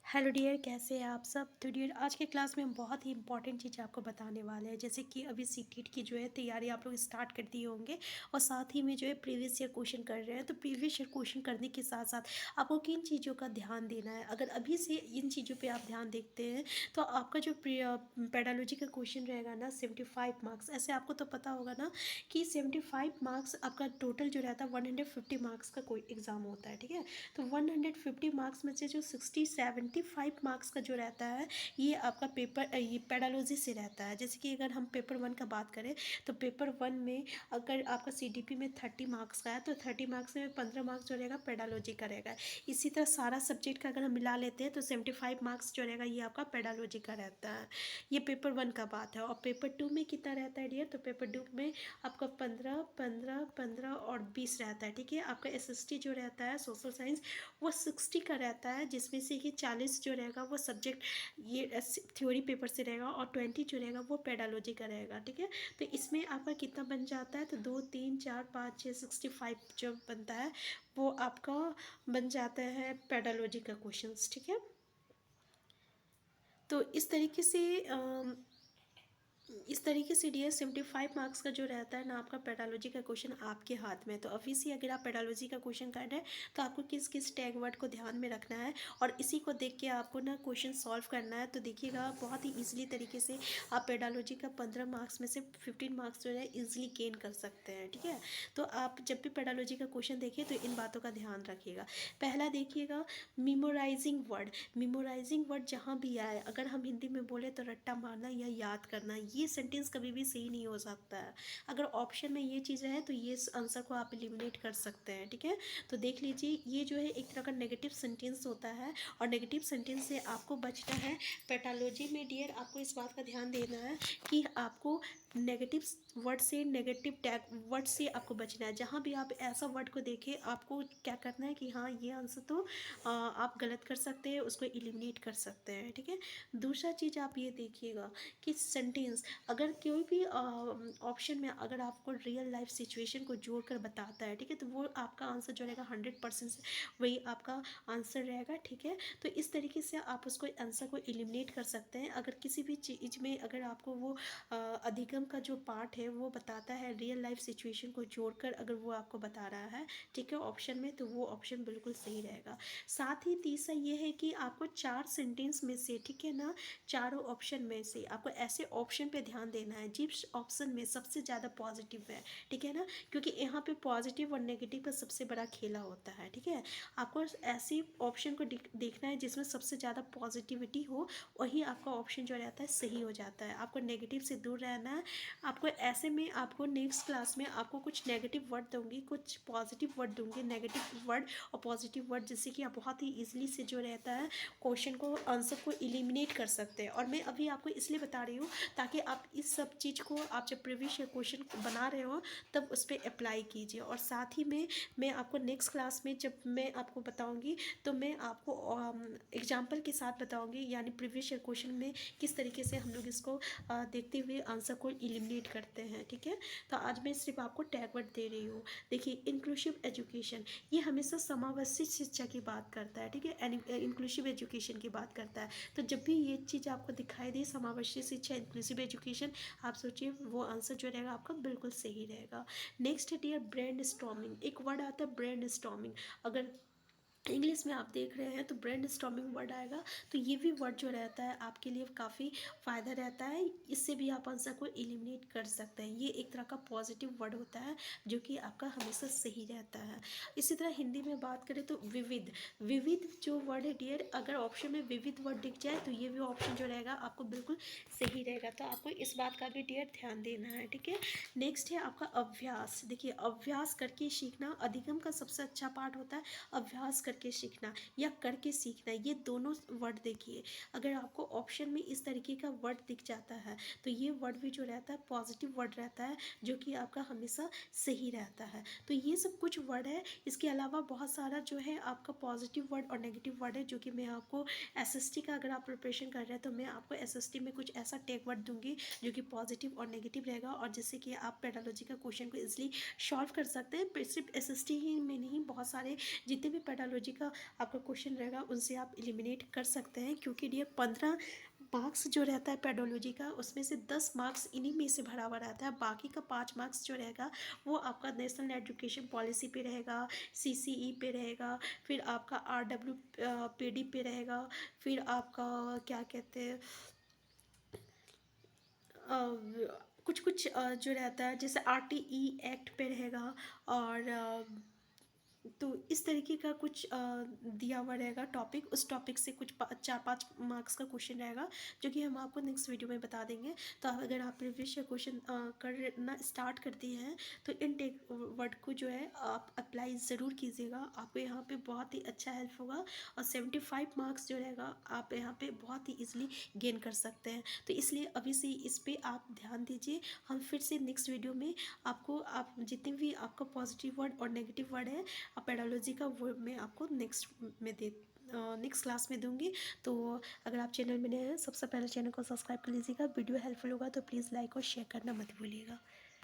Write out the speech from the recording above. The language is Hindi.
हेलो डियर, कैसे हैं आप सब। तो डियर, आज के क्लास में हम बहुत ही इंपॉर्टेंट चीज़ आपको बताने वाले हैं। जैसे कि अभी सीटेट की जो है तैयारी आप लोग स्टार्ट कर दिए होंगे और साथ ही में जो है प्रीवियस ईयर क्वेश्चन कर रहे हैं। तो प्रीवियस ईयर क्वेश्चन करने के साथ साथ आपको किन चीज़ों का ध्यान देना है। अगर अभी से इन चीज़ों पर आप ध्यान देखते हैं तो आपका जो पेडालॉजी का क्वेश्चन रहेगा ना 75 मार्क्स। ऐसे आपको तो पता होगा ना कि 75 मार्क्स आपका टोटल जो रहता है 150 मार्क्स का कोई एग्ज़ाम होता है, ठीक है। तो 150 मार्क्स में से जो 75 मार्क्स का जो रहता है ये आपका पेपर ये पेडालॉजी से रहता है। जैसे कि अगर हम पेपर 1 का बात करें तो पेपर 1 में अगर आपका सीडीपी में 30 मार्क्स का है तो 30 मार्क्स में 15 मार्क्स जो रहेगा पेडालॉजी का रहेगा। इसी तरह सारा सब्जेक्ट का अगर हम मिला लेते हैं तो 75 मार्क्स जो रहेगा ये आपका पेडालॉजी का रहता है। ये पेपर 1 का बात है। और पेपर 2 में कितना रहता है डियर, तो पेपर 2 में आपका 15 15 15 और 20 रहता है, ठीक है। आपका एसएसटी जो रहता है सोशल साइंस वो 60 का रहता है, जिसमें से कि 40 जो रहेगा वो सब्जेक्ट ये थ्योरी पेपर से रहेगा और 20 जो रहेगा वो पेडालॉजी का रहेगा, ठीक है। तो इसमें आपका कितना बन जाता है, तो 2 3 4 5 6 65 जो बनता है वो आपका बन जाता है पेडालॉजी का क्वेश्चंस, ठीक है। तो इस तरीके से डी एस 75 मार्क्स का जो रहता है ना आपका पेडालॉजी का क्वेश्चन आपके हाथ में। तो ऑब्वियसली अगर आप पेडालॉजी का क्वेश्चन कर रहे हैं तो आपको किस किस टैग वर्ड को ध्यान में रखना है और इसी को देख के आपको ना क्वेश्चन सॉल्व करना है। तो देखिएगा बहुत ही ईजिली तरीके से आप पेडालॉजी का 15 मार्क्स में से 15 मार्क्स जो है ईजिली गेन कर सकते हैं, ठीक है। तो आप जब भी पेडालॉजी का क्वेश्चन देखिए तो इन बातों का ध्यान रखिएगा। पहला देखिएगा मेमोराइजिंग वर्ड जहाँ भी आए, अगर हम हिंदी में बोले तो रट्टा मारना या याद करना, ये सेंटेंस कभी भी सही नहीं हो सकता है। अगर ऑप्शन में ये चीज़ें हैं तो ये आंसर को आप एलिमिनेट कर सकते हैं, ठीक है। तो देख लीजिए ये जो है एक तरह का नेगेटिव सेंटेंस होता है और नेगेटिव सेंटेंस से आपको बचना है। पेटालॉजी में डियर आपको इस बात का ध्यान देना है कि आपको नेगेटिव वर्ड से नेगेटिव टैग वर्ड से आपको बचना है। जहाँ भी आप ऐसा वर्ड को देखें आपको क्या करना है कि हाँ ये आंसर तो आप गलत कर सकते हैं, उसको एलिमिनेट कर सकते हैं, ठीक है। दूसरा चीज़ आप ये देखिएगा कि सेंटेंस अगर कोई भी ऑप्शन में अगर आपको रियल लाइफ सिचुएशन को जोड़कर बताता है, ठीक है, तो वो आपका आंसर जो रहेगा 100% से वही आपका आंसर रहेगा, ठीक है। तो इस तरीके से आप उसको आंसर को एलिमिनेट कर सकते हैं। अगर किसी भी चीज़ में अगर आपको वो अधिगम का जो पार्ट है वो बताता है रियल लाइफ सिचुएशन को जोड़कर अगर वो आपको बता रहा है, ठीक है, ऑप्शन में, तो वो ऑप्शन बिल्कुल सही रहेगा। साथ ही तीसरा ये है कि आपको 4 सेंटेंस में से, ठीक है ना, चारों ऑप्शन में से आपको ऐसे ऑप्शन पे ध्यान देना है जिस ऑप्शन में सबसे ज़्यादा पॉजिटिव है, ठीक है ना, क्योंकि यहाँ पे पॉजिटिव और नेगेटिव का सबसे बड़ा खेला होता है, ठीक है। आपको ऐसी ऑप्शन को देखना है जिसमें सबसे ज़्यादा पॉजिटिविटी हो, वही आपका ऑप्शन जो रहता है सही हो जाता है। आपको नेगेटिव से दूर रहना है। आपको ऐसे में आपको नेक्स्ट क्लास में आपको कुछ नेगेटिव वर्ड दूंगी, कुछ पॉजिटिव वर्ड दूंगी, नेगेटिव वर्ड और पॉजिटिव वर्ड, जिससे कि आप बहुत ही ईजिली से जो रहता है क्वेश्चन को आंसर को एलिमिनेट कर सकते हैं। और मैं अभी आपको इसलिए बता रही हूँ ताकि आप इस सब चीज़ को आप जब प्रीवियस ईयर क्वेश्चन बना रहे हो तब उस पर अप्लाई कीजिए। और साथ ही में मैं आपको नेक्स्ट क्लास में जब मैं आपको बताऊँगी तो मैं आपको एग्जाम्पल के साथ बताऊँगी, यानी प्रीवियस ईयर क्वेश्चन में किस तरीके से हम लोग इसको देखते हुए आंसर को एलिमिनेट करते हैं, ठीक है। तो आज मैं सिर्फ आपको टैग वर्ड दे रही हूँ। देखिए इंक्लूसिव एजुकेशन ये हमेशा समावेशी शिक्षा की बात करता है, ठीक है, इंक्लूसिव एजुकेशन की बात करता है। तो जब भी ये चीज़ आपको दिखाई दे समावेशी शिक्षा इंक्लूसिव एजुकेशन, आप सोचिए वो आंसर जो रहेगा आपका बिल्कुल सही रहेगा। नेक्स्ट है डियर ब्रेन स्टॉर्मिंग। एक वर्ड आता है ब्रेन स्टॉर्मिंग, अगर इंग्लिश में आप देख रहे हैं तो ब्रेन स्टॉर्मिंग वर्ड आएगा। तो ये भी वर्ड जो रहता है आपके लिए काफ़ी फ़ायदा रहता है, इससे भी आप आंसर को एलिमिनेट कर सकते हैं। ये एक तरह का पॉजिटिव वर्ड होता है जो कि आपका हमेशा सही रहता है। इसी तरह हिंदी में बात करें तो विविध विविध जो वर्ड है डियर, अगर ऑप्शन में विविध वर्ड दिख जाए तो ये भी ऑप्शन जो रहेगा आपको बिल्कुल सही रहेगा। तो आपको इस बात का भी डियर ध्यान देना है, ठीक है। नेक्स्ट है आपका अभ्यास। देखिए अभ्यास करके सीखना अधिगम का सबसे अच्छा पार्ट होता है। अभ्यास करके सीखना या करके सीखना, ये दोनों वर्ड देखिए, अगर आपको ऑप्शन में इस तरीके का वर्ड दिख जाता है तो ये वर्ड भी जो रहता है पॉजिटिव वर्ड रहता है जो कि आपका हमेशा सही रहता है। तो ये सब कुछ वर्ड है। इसके अलावा बहुत सारा जो है आपका पॉजिटिव वर्ड और नेगेटिव वर्ड है जो कि मैं आपको एसएसटी का अगर आप प्रिपरेशन कर रहे हैं तो मैं आपको एसएसटी में कुछ ऐसा टैग वर्ड दूंगी जो कि पॉजिटिव और नेगेटिव रहेगा और जिससे कि आप पेडालॉजी का क्वेश्चन को इजिली सॉल्व कर सकते हैं। सिर्फ एसएसटी ही में नहीं, बहुत सारे जितने भी पेडालॉजी पेडोलॉजी का आपका क्वेश्चन रहेगा उनसे आप एलिमिनेट कर सकते हैं, क्योंकि डियर 15 मार्क्स जो रहता है पेडोलॉजी का उसमें से 10 मार्क्स इन्हीं में से भरा हुआ रहता है। बाकी का 5 मार्क्स जो रहेगा वो आपका नेशनल एजुकेशन पॉलिसी पे रहेगा, सीसीई पे रहेगा, फिर आपका आरडब्ल्यू पीडी पे रहेगा, फिर आपका क्या कहते हैं कुछ कुछ जो रहता है जैसे आरटीई एक्ट पे रहेगा, और तो इस तरीके का कुछ दिया हुआ रहेगा टॉपिक। उस टॉपिक से कुछ 4-5 मार्क्स का क्वेश्चन रहेगा जो कि हम आपको नेक्स्ट वीडियो में बता देंगे। तो अगर आप प्रीवियस क्वेश्चन करना स्टार्ट करती हैं तो इन टेक वर्ड को जो है आप अप्लाई ज़रूर कीजिएगा, आपको यहाँ पे बहुत ही अच्छा हेल्प होगा। और 75 मार्क्स जो रहेगा आप यहाँ पे बहुत ही ईजिली गेन कर सकते हैं। तो इसलिए अभी से इस पर आप ध्यान दीजिए। हम फिर से नेक्स्ट वीडियो में आपको आप जितने भी आपका पॉजिटिव वर्ड और नेगेटिव वर्ड है पेडोलॉजी का, वो मैं आपको नेक्स्ट क्लास में दूंगी। तो अगर आप चैनल में नए हैं सबसे पहले चैनल को सब्सक्राइब कर लीजिएगा। वीडियो हेल्पफुल होगा तो प्लीज़ लाइक और शेयर करना मत भूलिएगा।